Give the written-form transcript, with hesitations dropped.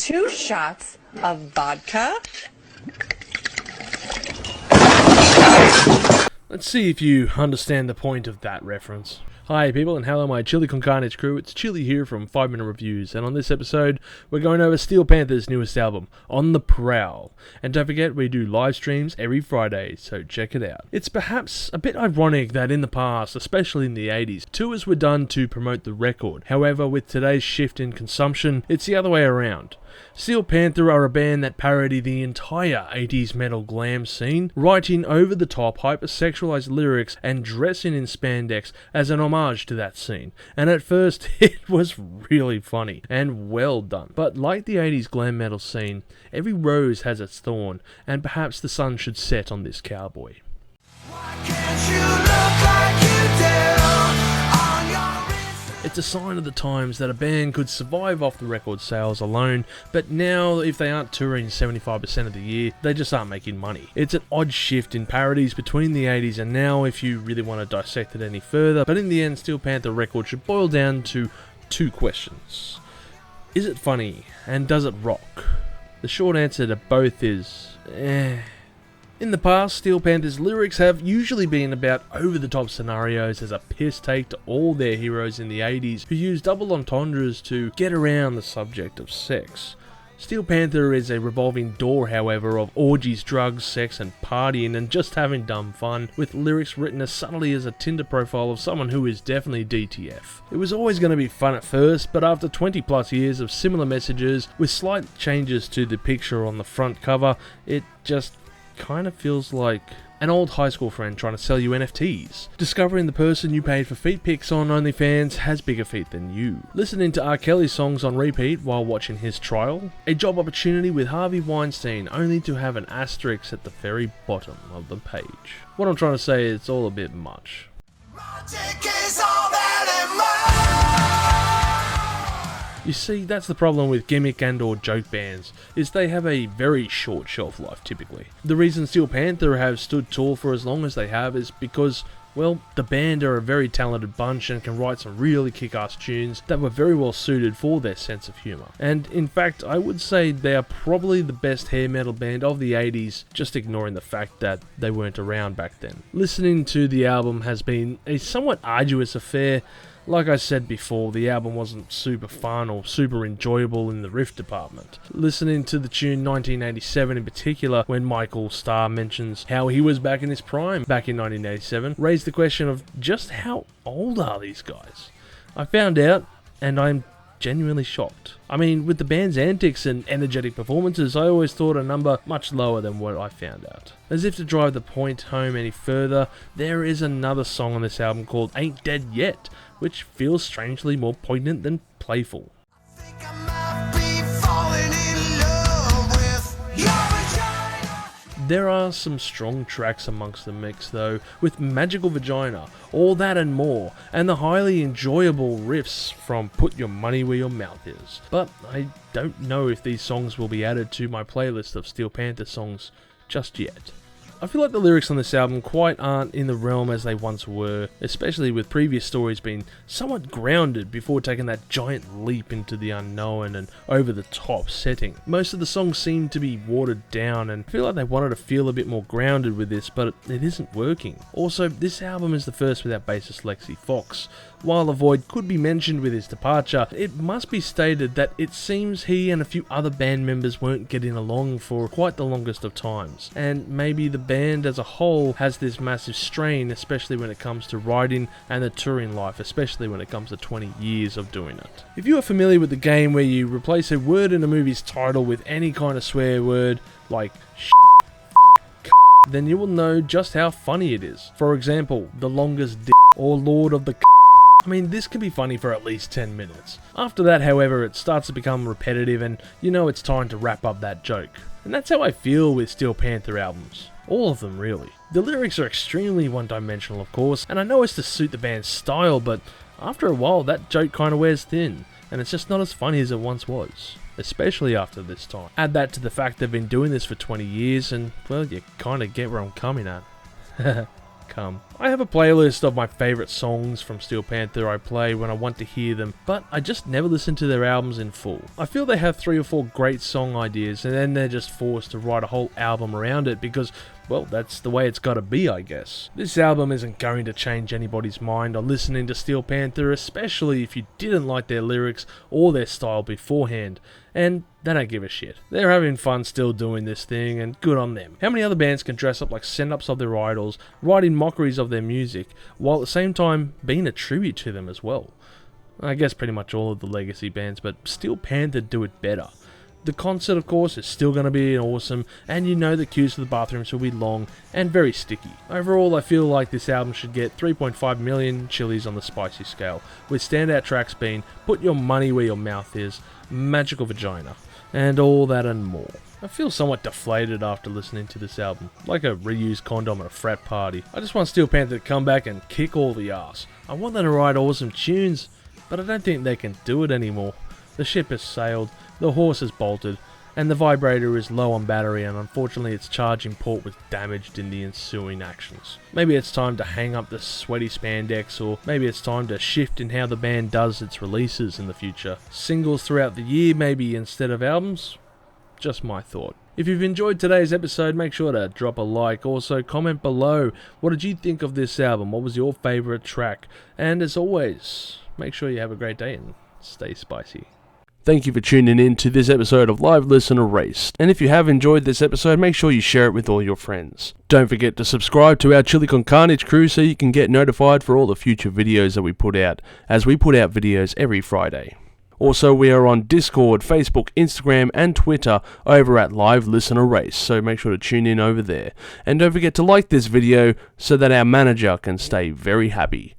2 shots of vodka. Let's see if you understand the point of that reference. Hi people, and hello my Chili Con Carnage crew. It's Chili here from 5 Minute Reviews, and on this episode we're going over Steel Panther's newest album, On the Prowl. And don't forget, we do live streams every Friday, so check it out. It's perhaps a bit ironic that in the past, especially in the 80s, tours were done to promote the record. However, with today's shift in consumption, it's the other way around. Steel Panther are a band that parody the entire 80s metal glam scene, writing over-the-top hypersexualized lyrics and dressing in spandex as an homage to that scene. And at first, it was really funny and well done. But like the 80s glam metal scene, every rose has its thorn, and perhaps the sun should set on this cowboy. Why can't you look like you do on your It's a sign of the times that a band could survive off the record sales alone, but now if they aren't touring 75% of the year, they just aren't making money. It's an odd shift in parodies between the 80s and now if you really want to dissect it any further, but in the end Steel Panther record should boil down to 2 questions. Is it funny, and does it rock? The short answer to both is, In the past, Steel Panther's lyrics have usually been about over-the-top scenarios as a piss take to all their heroes in the 80s who used double entendres to get around the subject of sex. Steel Panther is a revolving door, however, of orgies, drugs, sex and partying and just having dumb fun, with lyrics written as subtly as a Tinder profile of someone who is definitely DTF. It was always going to be fun at first, but after 20 plus years of similar messages with slight changes to the picture on the front cover, it just kind of feels like an old high school friend trying to sell you NFTs. Discovering the person you paid for feet pics on OnlyFans has bigger feet than you. Listening to R. Kelly's songs on repeat while watching his trial. A job opportunity with Harvey Weinstein only to have an asterisk at the very bottom of the page. What I'm trying to say is it's all a bit much. magic is all that it might. You see, that's the problem with gimmick and or joke bands, is they have a very short shelf life typically. The reason Steel Panther have stood tall for as long as they have is because, well, the band are a very talented bunch and can write some really kick-ass tunes that were very well suited for their sense of humour. And in fact, I would say they are probably the best hair metal band of the 80s, just ignoring the fact that they weren't around back then. Listening to the album has been a somewhat arduous affair. Like I said before, the album wasn't super fun or super enjoyable in the riff department. Listening to the tune 1987 in particular, when Michael Starr mentions how he was back in his prime back in 1987, raised the question of just how old are these guys? I found out, and I'm genuinely shocked. I mean, with the band's antics and energetic performances, I always thought a number much lower than what I found out. As if to drive the point home any further, there is another song on this album called Ain't Dead Yet, which feels strangely more poignant than playful. Think I might be falling in love with your vagina. There are some strong tracks amongst the mix though, with Magical Vagina, All That and More, and the highly enjoyable riffs from Put Your Money Where Your Mouth Is. But I don't know if these songs will be added to my playlist of Steel Panther songs just yet. I feel like the lyrics on this album quite aren't in the realm as they once were, especially with previous stories being somewhat grounded before taking that giant leap into the unknown and over-the-top setting. Most of the songs seem to be watered down and I feel like they wanted to feel a bit more grounded with this, but it isn't working. Also, this album is the first without bassist Lexi Fox. While a void could be mentioned with his departure, it must be stated that it seems he and a few other band members weren't getting along for quite the longest of times, and maybe the band as a whole has this massive strain, especially when it comes to writing and the touring life, especially when it comes to 20 years of doing it. If you are familiar with the game where you replace a word in a movie's title with any kind of swear word, like then you will know just how funny it is. For example, The Longest D or Lord of the I mean, this can be funny for at least 10 minutes. After that, however, it starts to become repetitive and you know it's time to wrap up that joke. And that's how I feel with Steel Panther albums. All of them, really. The lyrics are extremely one-dimensional, of course, and I know it's to suit the band's style, but after a while, that joke kind of wears thin, and it's just not as funny as it once was. Especially after this time. Add that to the fact they've been doing this for 20 years, and, well, you kind of get where I'm coming at. come. I have a playlist of my favourite songs from Steel Panther I play when I want to hear them, but I just never listen to their albums in full. I feel they have 3 or 4 great song ideas and then they're just forced to write a whole album around it because, well, that's the way it's gotta be, I guess. This album isn't going to change anybody's mind on listening to Steel Panther, especially if you didn't like their lyrics or their style beforehand. And they don't give a shit. They're having fun still doing this thing, and good on them. How many other bands can dress up like send-ups of their idols, writing mockeries of their music, while at the same time being a tribute to them as well? I guess pretty much all of the legacy bands, but Steel Panther do it better. The concert, of course, is still going to be awesome, and you know the queues to the bathrooms will be long and very sticky. Overall, I feel like this album should get 3.5 million chilies on the spicy scale, with standout tracks being Put Your Money Where Your Mouth Is, Magical Vagina, and all that and more. I feel somewhat deflated after listening to this album, like a reused condom at a frat party. I just want Steel Panther to come back and kick all the ass. I want them to write awesome tunes, but I don't think they can do it anymore. The ship has sailed, the horse has bolted, and the vibrator is low on battery, and unfortunately its charging port was damaged in the ensuing actions. Maybe it's time to hang up the sweaty spandex, or maybe it's time to shift in how the band does its releases in the future. Singles throughout the year maybe instead of albums? Just my thought. If you've enjoyed today's episode, make sure to drop a like. Also, comment below. What did you think of this album? What was your favourite track? And as always, make sure you have a great day and stay spicy. Thank you for tuning in to this episode of Live Listen Erased. And if you have enjoyed this episode, make sure you share it with all your friends. Don't forget to subscribe to our Chili Con Carnage crew so you can get notified for all the future videos that we put out, as we put out videos every Friday. Also, we are on Discord, Facebook, Instagram, and Twitter over at Live Listen Erased, so make sure to tune in over there. And don't forget to like this video so that our manager can stay very happy.